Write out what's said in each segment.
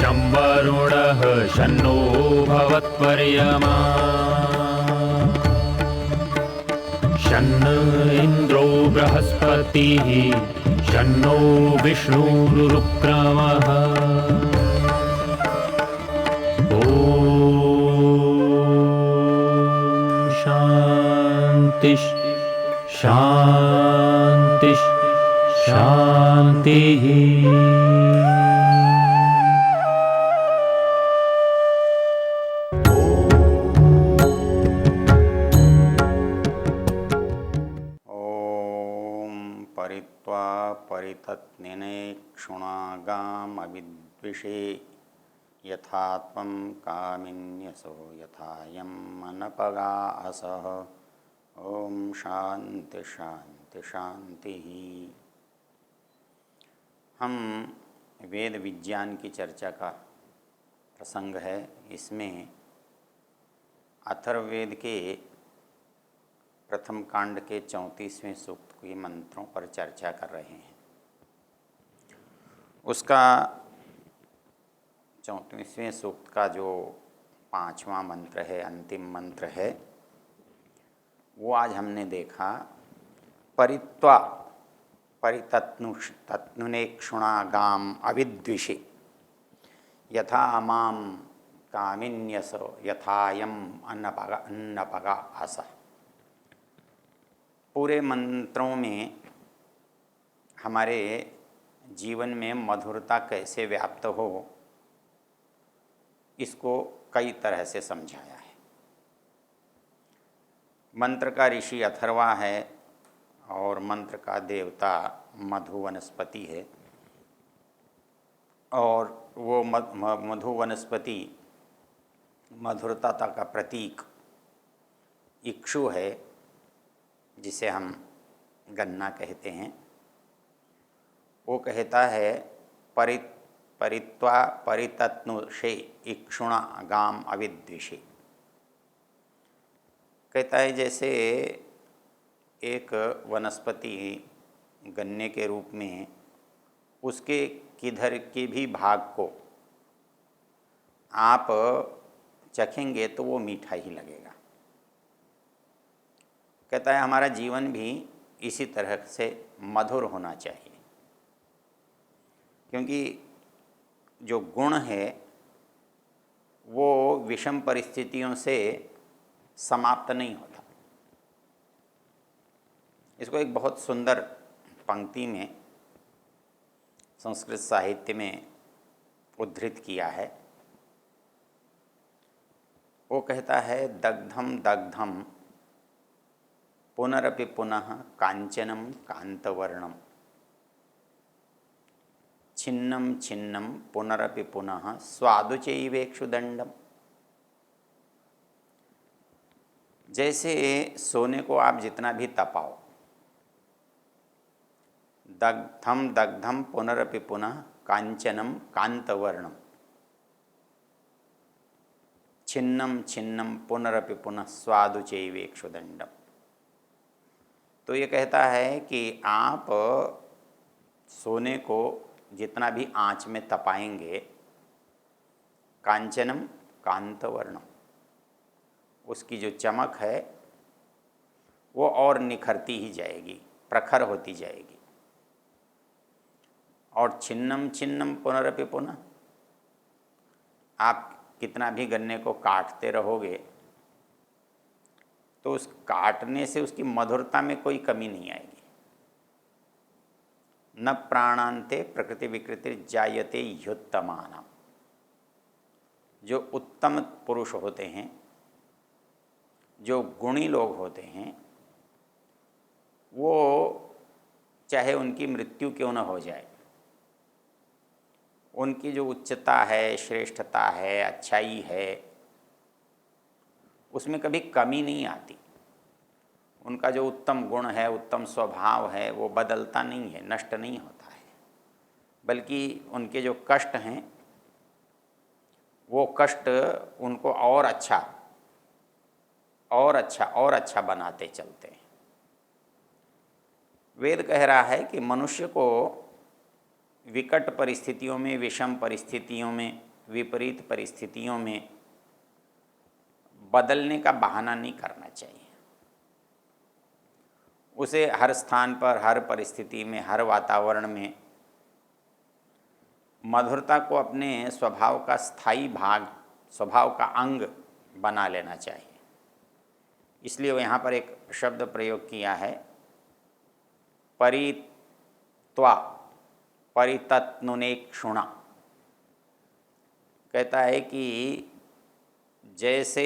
शं वरुणः शन्नो भवत्वर्यमा शन्न इन्द्रो बृहस्पतिः शन्नो विष्णुरुक्रमः ॐ शान्ति शान्ति शान्तिः। परित्वा परितत्निनेक्षुणागामविद्विषे यथा त्वं कामिन्यसो यथायं मनपगासः। ओम शांति शांति शांति। हम वेद विज्ञान की चर्चा का प्रसंग है। इसमें अथर्ववेद के प्रथम कांड के 34वें सूक्त के मंत्रों पर चर्चा कर रहे हैं। उसका 34वें सूक्त का जो 5वां मंत्र है, अंतिम मंत्र है, वो आज हमने देखा। परित्वा परितत्नुनेक्षुणागाम अविद्विषे यथा मां कामिन्यस यथायम अन्नपगा आस। पूरे मंत्रों में हमारे जीवन में मधुरता कैसे व्याप्त हो, इसको कई तरह से समझाया है। मंत्र का ऋषि अथर्वा है और मंत्र का देवता मधु वनस्पति है, और वो मधु वनस्पति मधुरता का प्रतीक इक्षु है, जिसे हम गन्ना कहते हैं। वो कहता है परित्वा परितत्नुषे इक्षुणा गाम अविद्विषे। कहता है जैसे एक वनस्पति गन्ने के रूप में उसके किधर के भी भाग को आप चखेंगे तो वो मीठा ही लगेगा। कहता है हमारा जीवन भी इसी तरह से मधुर होना चाहिए, क्योंकि जो गुण है वो विषम परिस्थितियों से समाप्त नहीं होता। इसको एक बहुत सुंदर पंक्ति में संस्कृत साहित्य में उद्धृत किया है। वो कहता है दग्धम दग्धम पुनरपि पुनः कांचनम कांतवर्णम छिन्नम छिन्नम पुनरपि पुनः स्वादुचैवेक्षुदंडम। जैसे सोने को आप जितना भी तपाओ, दग्धम दग्धम पुनरपि पुनः कांचनम कांतवर्णम छिन्नम छिन्नम पुनरपि पुनः स्वादुचैवेक्षुदंडम। तो ये कहता है कि आप सोने को जितना भी आँच में तपाएंगे, कांचनम कांतवर्णम, उसकी जो चमक है वो और निखरती ही जाएगी, प्रखर होती जाएगी। और छिन्नम छिन्नम पुनरपि पुनः, आप कितना भी गन्ने को काटते रहोगे तो उस काटने से उसकी मधुरता में कोई कमी नहीं आएगी। न प्राणान्ते प्रकृति विकृति जायते ह्युत्तमानाम। जो उत्तम पुरुष होते हैं, जो गुणी लोग होते हैं, वो चाहे उनकी मृत्यु क्यों न हो जाए, उनकी जो उच्चता है, श्रेष्ठता है, अच्छाई है, उसमें कभी कमी नहीं आती। उनका जो उत्तम गुण है, उत्तम स्वभाव है, वो बदलता नहीं है, नष्ट नहीं होता है, बल्कि उनके जो कष्ट हैं वो कष्ट उनको और अच्छा और अच्छा और अच्छा बनाते चलते हैं। वेद कह रहा है कि मनुष्य को विकट परिस्थितियों में, विषम परिस्थितियों में विपरीत परिस्थितियों में बदलने का बहाना नहीं करना चाहिए। उसे हर स्थान पर, हर परिस्थिति में, हर वातावरण में मधुरता को अपने स्वभाव का स्थायी भाग, स्वभाव का अंग बना लेना चाहिए। इसलिए वो यहाँ पर एक शब्द प्रयोग किया है, परित्वा परितत्नुनेक्षुणा। कहता है कि जैसे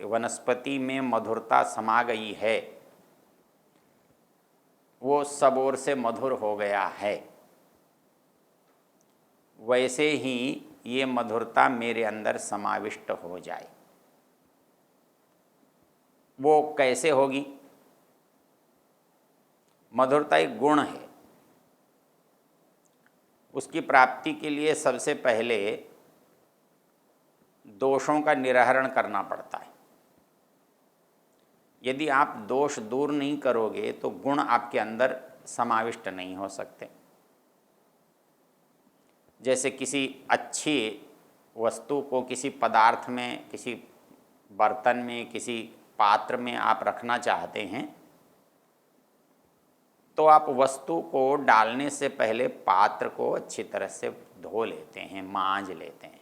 वनस्पति में मधुरता समा गई है, वो सब ओर से मधुर हो गया है, वैसे ही ये मधुरता मेरे अंदर समाविष्ट हो जाए। वो कैसे होगी? मधुरता एक गुण है। उसकी प्राप्ति के लिए सबसे पहले दोषों का निराहरण करना पड़ता है। यदि आप दोष दूर नहीं करोगे तो गुण आपके अंदर समाविष्ट नहीं हो सकते। जैसे किसी अच्छी वस्तु को किसी पदार्थ में, किसी बर्तन में, किसी पात्र में आप रखना चाहते हैं, तो आप वस्तु को डालने से पहले पात्र को अच्छी तरह से धो लेते हैं, मांज लेते हैं।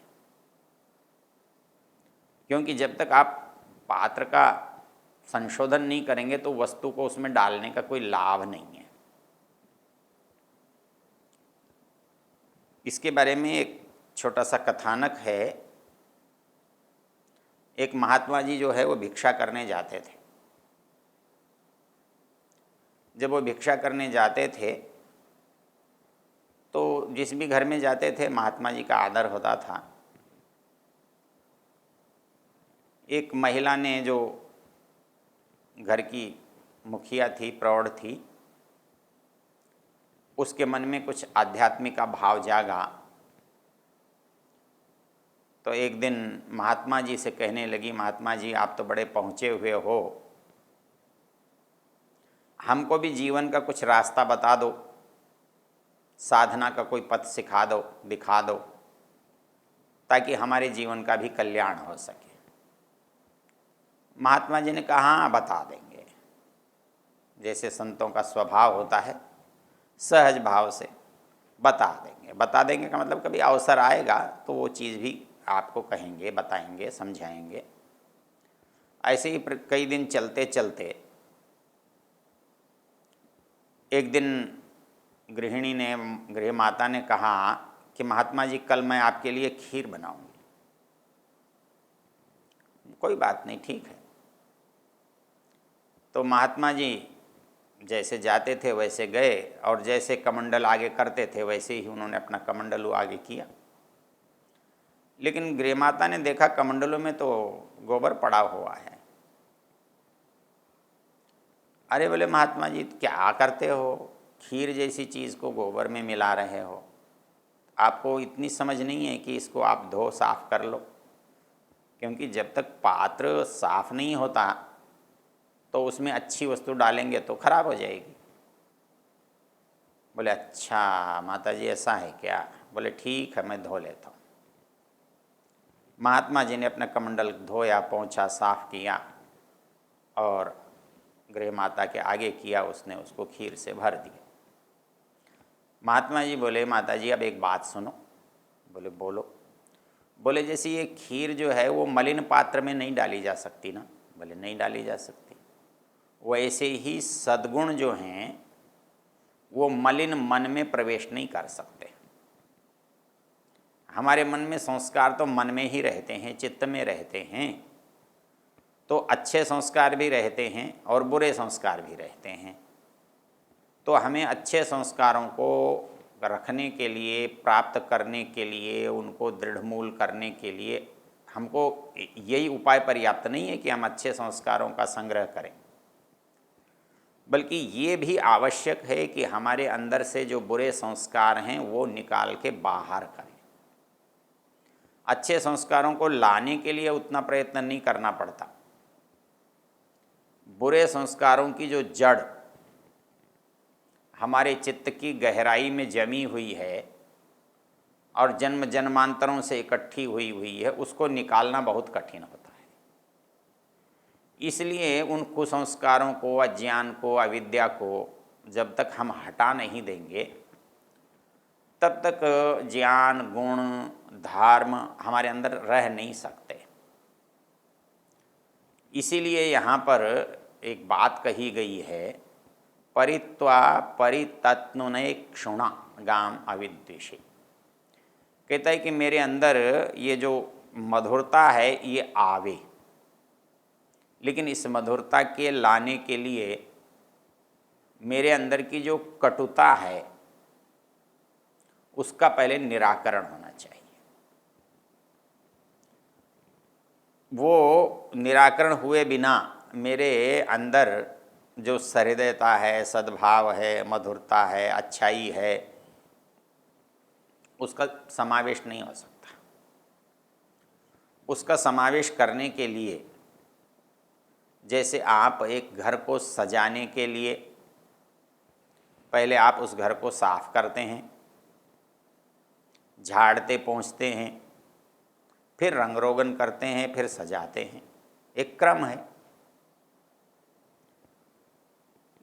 क्योंकि जब तक आप पात्र का संशोधन नहीं करेंगे तो वस्तु को उसमें डालने का कोई लाभ नहीं है। इसके बारे में एक छोटा सा कथानक है। एक महात्मा जी जो है वो भिक्षा करने जाते थे। जब वो भिक्षा करने जाते थे तो जिस भी घर में जाते थे महात्मा जी का आदर होता था। एक महिला ने, जो घर की मुखिया थी, प्रौढ़ थी, उसके मन में कुछ आध्यात्मिक का भाव जागा। तो एक दिन महात्मा जी से कहने लगी, महात्मा जी आप तो बड़े पहुँचे हुए हो, हमको भी जीवन का कुछ रास्ता बता दो, साधना का कोई पथ सिखा दो, दिखा दो, ताकि हमारे जीवन का भी कल्याण हो सके। महात्मा जी ने कहा हाँ बता देंगे। जैसे संतों का स्वभाव होता है, सहज भाव से बता देंगे। बता देंगे का मतलब कभी अवसर आएगा तो वो चीज़ भी आपको कहेंगे, बताएंगे, समझाएंगे। ऐसे ही कई दिन चलते चलते एक दिन गृहिणी ने, गृह माता ने कहा कि महात्मा जी कल मैं आपके लिए खीर बनाऊंगी। कोई बात नहीं, ठीक है। तो महात्मा जी जैसे जाते थे वैसे गए, और जैसे कमंडल आगे करते थे वैसे ही उन्होंने अपना कमंडलू आगे किया। लेकिन गृह माता ने देखा कमंडलों में तो गोबर पड़ा हुआ है। अरे बोले महात्मा जी क्या करते हो, खीर जैसी चीज़ को गोबर में मिला रहे हो, आपको इतनी समझ नहीं है कि इसको आप धो साफ कर लो। क्योंकि जब तक पात्र साफ नहीं होता तो उसमें अच्छी वस्तु डालेंगे तो खराब हो जाएगी। बोले अच्छा माता जी ऐसा है क्या? बोले ठीक है मैं धो लेता हूँ। महात्मा जी ने अपना कमंडल धोया, पोंछा, साफ किया और गृह माता के आगे किया। उसने उसको खीर से भर दिया। महात्मा जी बोले माता जी अब एक बात सुनो। बोले बोलो। बोले जैसे ये खीर जो है वो मलिन पात्र में नहीं डाली जा सकती ना। बोले नहीं डाली जा सकती। वैसे ही सद्गुण जो हैं वो मलिन मन में प्रवेश नहीं कर सकते। हमारे मन में संस्कार तो मन में ही रहते हैं, चित्त में रहते हैं। तो अच्छे संस्कार भी रहते हैं और बुरे संस्कार भी रहते हैं। तो हमें अच्छे संस्कारों को रखने के लिए, प्राप्त करने के लिए, उनको दृढ़मूल करने के लिए हमको यही उपाय पर्याप्त नहीं है कि हम अच्छे संस्कारों का संग्रह करें, बल्कि ये भी आवश्यक है कि हमारे अंदर से जो बुरे संस्कार हैं वो निकाल के बाहर करें। अच्छे संस्कारों को लाने के लिए उतना प्रयत्न नहीं करना पड़ता। बुरे संस्कारों की जो जड़ हमारे चित्त की गहराई में जमी हुई है और जन्म जन्मांतरों से इकट्ठी हुई हुई है, उसको निकालना बहुत कठिन होता है। इसलिए उन कुसंस्कारों को, अज्ञान को, अविद्या को जब तक हम हटा नहीं देंगे तब तक ज्ञान, गुण, धर्म हमारे अंदर रह नहीं सकते। इसीलिए यहाँ पर एक बात कही गई है, परित्वा परितत्नुने क्षुणा गाम अविद्वेषी। कहता है कि मेरे अंदर ये जो मधुरता है ये आवे, लेकिन इस मधुरता के लाने के लिए मेरे अंदर की जो कटुता है उसका पहले निराकरण होना चाहिए। वो निराकरण हुए बिना मेरे अंदर जो सहृदयता है, सद्भाव है, मधुरता है, अच्छाई है, उसका समावेश नहीं हो सकता। उसका समावेश करने के लिए जैसे आप एक घर को सजाने के लिए पहले आप उस घर को साफ करते हैं, झाड़ते पोंछते हैं, फिर रंग रोगन करते हैं, फिर सजाते हैं, एक क्रम है।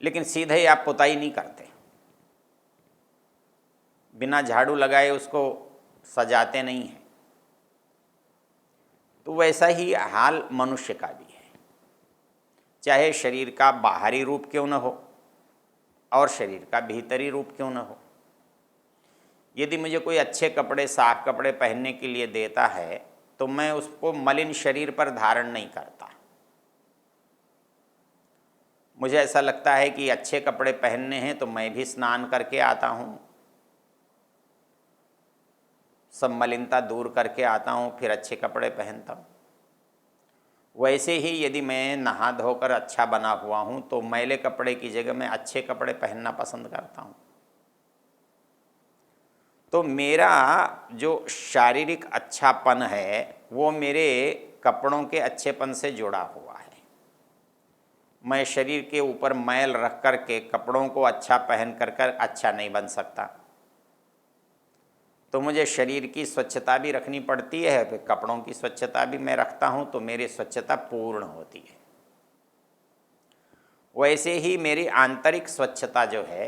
लेकिन सीधे ही आप पुताई नहीं करते, बिना झाड़ू लगाए उसको सजाते नहीं हैं। तो वैसा ही हाल मनुष्य का भी है, चाहे शरीर का बाहरी रूप क्यों न हो और शरीर का भीतरी रूप क्यों न हो। यदि मुझे कोई अच्छे कपड़े, साफ कपड़े पहनने के लिए देता है तो मैं उसको मलिन शरीर पर धारण नहीं करता। मुझे ऐसा लगता है कि अच्छे कपड़े पहनने हैं तो मैं भी स्नान करके आता हूँ, सब मलिनता दूर करके आता हूँ, फिर अच्छे कपड़े पहनता हूँ। वैसे ही यदि मैं नहा धोकर अच्छा बना हुआ हूँ तो मैले कपड़े की जगह मैं अच्छे कपड़े पहनना पसंद करता हूँ। तो मेरा जो शारीरिक अच्छापन है वो मेरे कपड़ों के अच्छेपन से जुड़ा हुआ है। मैं शरीर के ऊपर मैल रख कर के कपड़ों को अच्छा पहन कर अच्छा नहीं बन सकता। तो मुझे शरीर की स्वच्छता भी रखनी पड़ती है, फिर कपड़ों की स्वच्छता भी मैं रखता हूँ तो मेरी स्वच्छता पूर्ण होती है। वैसे ही मेरी आंतरिक स्वच्छता जो है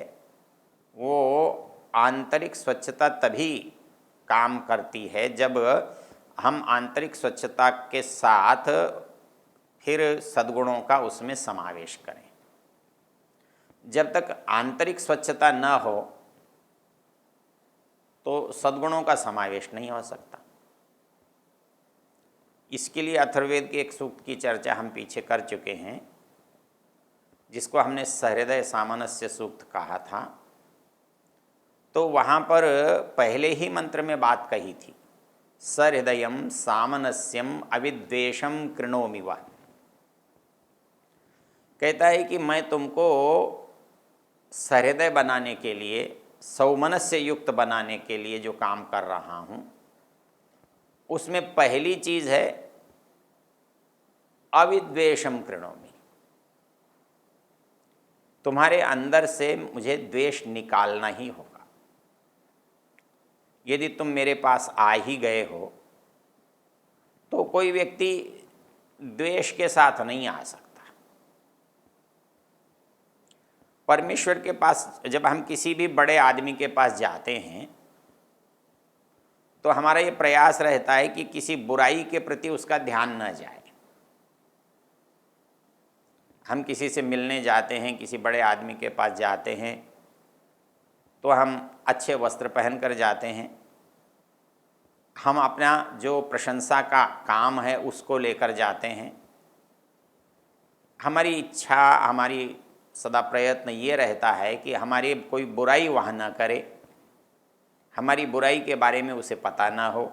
वो आंतरिक स्वच्छता तभी काम करती है जब हम आंतरिक स्वच्छता के साथ फिर सद्गुणों का उसमें समावेश करें। जब तक आंतरिक स्वच्छता न हो तो सद्गुणों का समावेश नहीं हो सकता। इसके लिए अथर्ववेद के एक सूक्त की चर्चा हम पीछे कर चुके हैं, जिसको हमने सहृदय सामनस्य सूक्त कहा था। तो वहाँ पर पहले ही मंत्र में बात कही थी, सहृदयम सामनस्यम अविद्वेषम कृणोमि वा। कहता है कि मैं तुमको सहृदय बनाने के लिए, सौमनस्य युक्त बनाने के लिए जो काम कर रहा हूँ उसमें पहली चीज़ है अविद्वेषम कृणोमि। तुम्हारे अंदर से मुझे द्वेष निकालना ही होगा। यदि तुम मेरे पास आ ही गए हो तो कोई व्यक्ति द्वेष के साथ नहीं आ सकता। परमेश्वर के पास जब हम किसी भी बड़े आदमी के पास जाते हैं तो हमारा ये प्रयास रहता है कि किसी बुराई के प्रति उसका ध्यान न जाए। हम किसी से मिलने जाते हैं, किसी बड़े आदमी के पास जाते हैं तो हम अच्छे वस्त्र पहन कर जाते हैं, हम अपना जो प्रशंसा का काम है उसको लेकर जाते हैं। हमारी इच्छा, हमारी सदा प्रयत्न ये रहता है कि हमारी कोई बुराई वहाँ न करे, हमारी बुराई के बारे में उसे पता ना हो।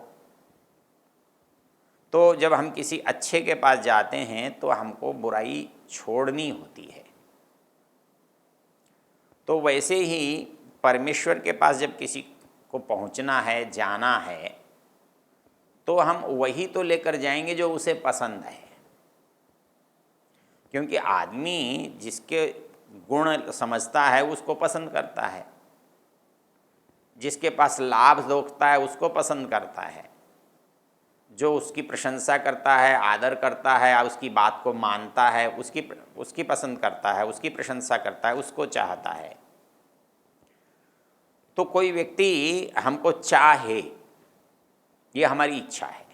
तो जब हम किसी अच्छे के पास जाते हैं तो हमको बुराई छोड़नी होती है। तो वैसे ही परमेश्वर के पास जब किसी को पहुंचना है, जाना है, तो हम वही तो लेकर जाएंगे जो उसे पसंद है। क्योंकि आदमी जिसके गुण समझता है उसको पसंद करता है। जिसके पास लाभ दोखता है उसको पसंद करता है, जो उसकी प्रशंसा करता है, आदर करता है, उसकी बात को मानता है, उसकी पसंद करता है, उसकी प्रशंसा करता है, उसको चाहता है। तो कोई व्यक्ति हमको चाहे, ये हमारी इच्छा है।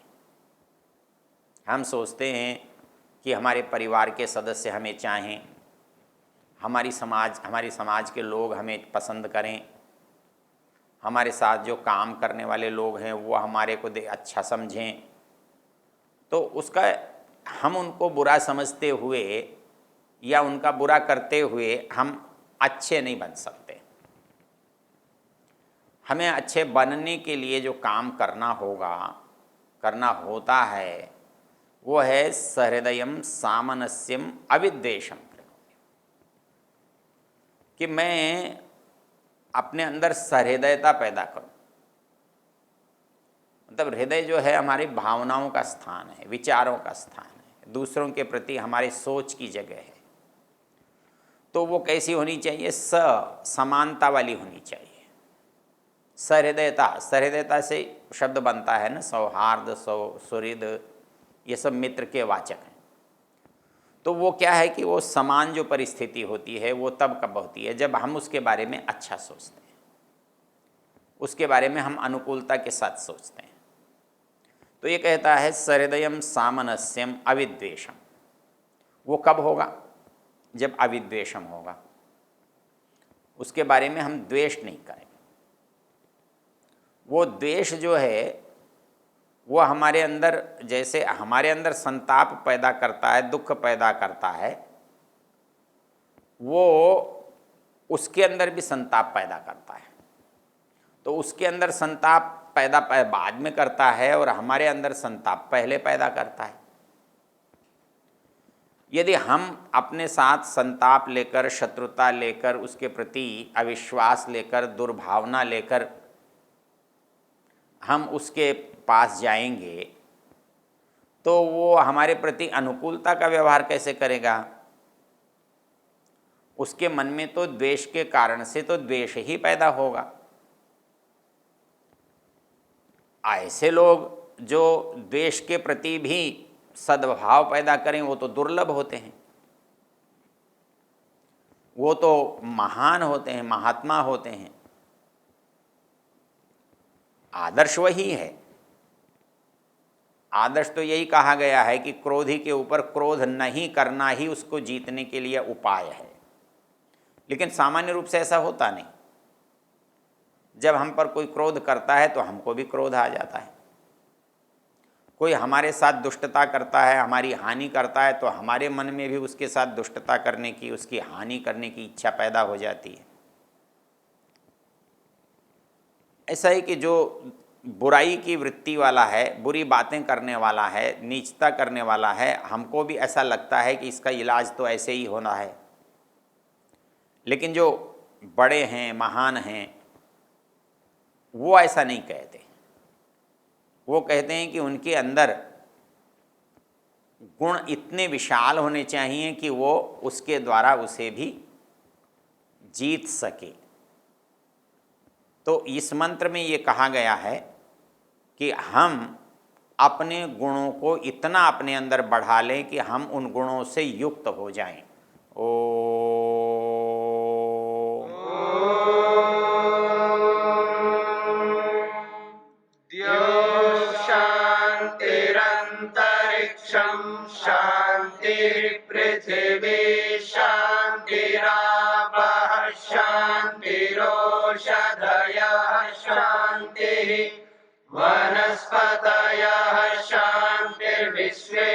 हम सोचते हैं कि हमारे परिवार के सदस्य हमें चाहें, हमारे समाज के लोग हमें पसंद करें, हमारे साथ जो काम करने वाले लोग हैं वो हमारे को अच्छा समझें। तो उसका हम उनको बुरा समझते हुए या उनका बुरा करते हुए हम अच्छे नहीं बन सकते। हमें अच्छे बनने के लिए जो काम करना होता है वो है सहृदयम सामनस्यम अविद्वेषम, कि मैं अपने अंदर सहृदयता पैदा करूं। मतलब हृदय जो है हमारी भावनाओं का स्थान है, विचारों का स्थान है, दूसरों के प्रति हमारी सोच की जगह है। तो वो कैसी होनी चाहिए? समानता वाली होनी चाहिए। सहृदयता से शब्द बनता है ना, सौहार्द, सुहृद, ये सब मित्र के वाचक हैं। तो वो क्या है कि वो समान जो परिस्थिति होती है वो तब कब होती है? जब हम उसके बारे में अच्छा सोचते हैं, उसके बारे में हम अनुकूलता के साथ सोचते हैं। तो ये कहता है सहृदयम सामनस्यम अविद्वेषम। वो कब होगा? जब अविद्वेषम होगा, उसके बारे में हम द्वेष नहीं करेंगे। वो द्वेष जो है वो हमारे अंदर, जैसे हमारे अंदर संताप पैदा करता है, दुख पैदा करता है, वो उसके अंदर भी संताप पैदा करता है। तो उसके अंदर संताप पैदा बाद में करता है और हमारे अंदर संताप पहले पैदा करता है। यदि हम अपने साथ संताप लेकर, शत्रुता लेकर, उसके प्रति अविश्वास लेकर, दुर्भावना लेकर हम उसके पास जाएंगे तो वो हमारे प्रति अनुकूलता का व्यवहार कैसे करेगा? उसके मन में तो द्वेष के कारण से तो द्वेष ही पैदा होगा। ऐसे लोग जो द्वेष के प्रति भी सद्भाव पैदा करें वो तो दुर्लभ होते हैं, वो तो महान होते हैं, महात्मा होते हैं। आदर्श वही है। आदर्श तो यही कहा गया है कि क्रोधी के ऊपर क्रोध नहीं करना ही उसको जीतने के लिए उपाय है। लेकिन सामान्य रूप से ऐसा होता नहीं। जब हम पर कोई क्रोध करता है तो हमको भी क्रोध आ जाता है। कोई हमारे साथ दुष्टता करता है, हमारी हानि करता है, तो हमारे मन में भी उसके साथ दुष्टता करने की, उसकी हानि करने की इच्छा पैदा हो जाती है। ऐसा है कि जो बुराई की वृत्ति वाला है, बुरी बातें करने वाला है, नीचता करने वाला है, हमको भी ऐसा लगता है कि इसका इलाज तो ऐसे ही होना है। लेकिन जो बड़े हैं, महान हैं, वो ऐसा नहीं कहते। वो कहते हैं कि उनके अंदर गुण इतने विशाल होने चाहिए कि वो उसके द्वारा उसे भी जीत सके। तो इस मंत्र में ये कहा गया है कि हम अपने गुणों को इतना अपने अंदर बढ़ा लें कि हम उन गुणों से युक्त हो जाएं। शांतिरंतरिक्षं शांति पृथिवी शांतिरापः शांतिरोषधयः शांतिः वनस्पतयः शांतिर्विश्वे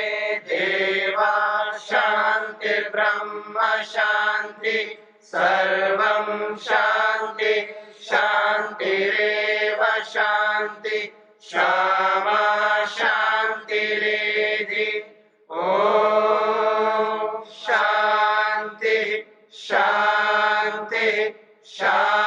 देवाः शांतिर्ब्रह्म शांति सर्वं शांति शांतिरेव शांति क्षमा शांतिरेधि। ओम शांति शांति शांति।